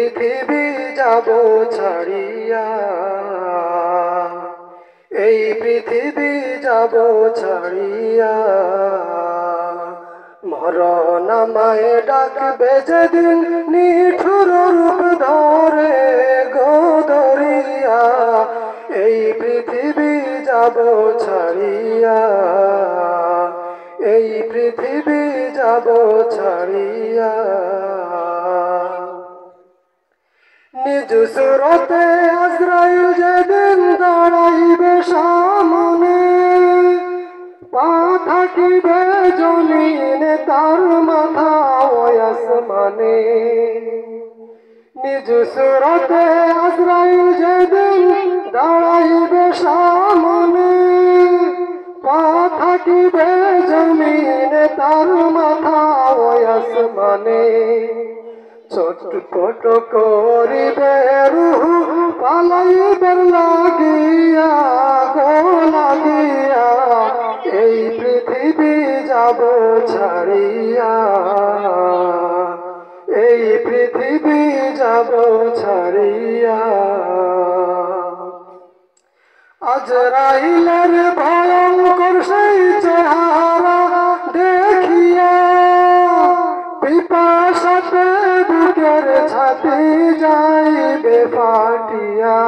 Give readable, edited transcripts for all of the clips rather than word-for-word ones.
পৃথিবী যাব ছাড়িয়া, এই পৃথিবী যাব ছাড়িয়া। মরণ আমায় ডাকবে যেদিন, নিঠুর রূপ ধরে গো ধরিয়া, এই পৃথিবী যাব ছাড়িয়া, এই পৃথিবী যাব ছাড়িয়া। নিজ সুরতে আজরাইল যেদিন দাঁড়াইবে সামনে, পা থাকিবে জমিনে তার মাথা আসমানে। নিজ সুরতে আজরাইল যেদিন দাঁড়াইবে সামনে, পা থাকিবে জমিনে তার মাথা আসমানে। ছটপট করিবে রূহ পালাইবে লাগিয়া গো লাগিয়া, এই পৃথিবী যাব ছাড়িয়া, এই পৃথিবী যাব ছাড়িয়া। আজরাইলের ভয়ঙ্কর সেই চেহারা দেখিয়া, পিপাসাতে বুকের ছাতি যাইবে ফাটিয়া।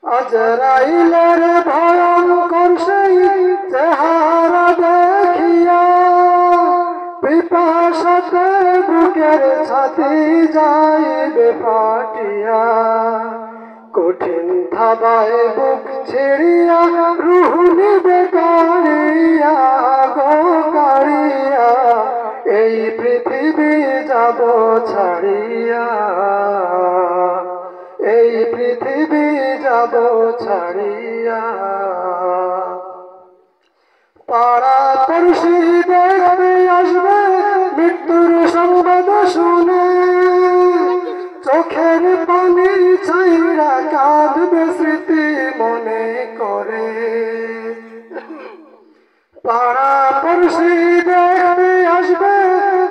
আজরাইলের ভয়ঙ্কর সেই চেহারা দেখিয়া, পিপাসাতে বুকের ছাতি যাইবে ফাটিয়া। কঠিন ধাবায় বুক ছিড়িয়া রূহ নিবে কাড়িয়া গো কাড়িয়া, এই পৃথিবী যাব ছাড়িয়া, এই পৃথিবী যাব ছাড়িয়া। পাড়া পড়শি দেখতে আসবে মৃত্যুর সংবাদ শুনে, চোখের পানি ছাইরা কাঁদবে স্মৃতি মনে করে। পাড়া পড়শি দেখতে আসবে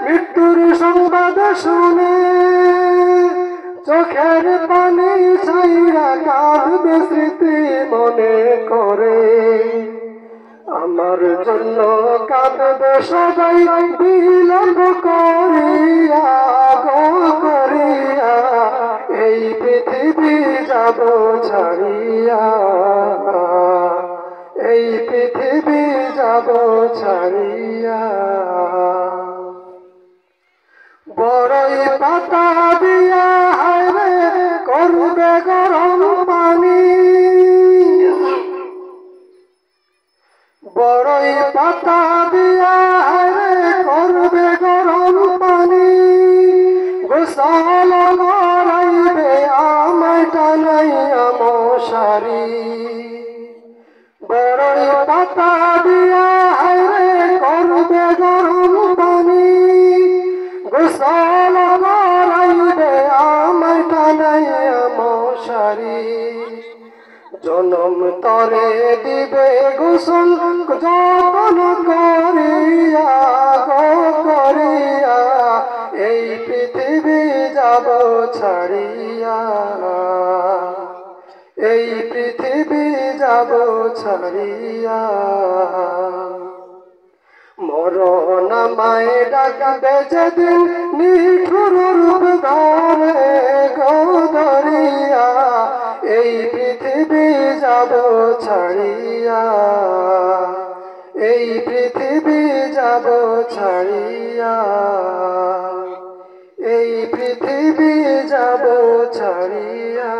মৃত্যুর সংবাদ শুনে, চোখের পানি ছাইরা কাঁদবে স্মৃতি মনে করে। আমার জন্য কাঁদবে সবাই বিলম্ব করিয়া গো করিয়া, এই পৃথিবী যাব ছাড়িয়া, এই পৃথিবী যাব ছাড়িয়া। বড়ই পাতা দিয়া হায়রে করবে গরম পানি, বড়ই পাতা দিয়া হায়রে করবে গরম পানি। গোসল করাইবে আমায় টানাইয়া মশারি, বড়ই পাতা দিয়া হায়রে করবে গরম পানি। গোসল করাইবে আমায় টানাইয়া মশারি, জনম তরে দিবে গোসল যতন করিয়া গো করিয়া, এই পৃথিবী যাব ছাড়িয়া, এই পৃথিবী যাব ছাড়িয়া। মরণ আমায় ডাকবে যেদিন, নিঠুর রূপ ধরে গো ধরিয়া, এই পৃথিবী যাব ছাড়িয়া, এই পৃথিবী যাব ছাড়িয়া, এই পৃথিবী যাব ছাড়িয়া।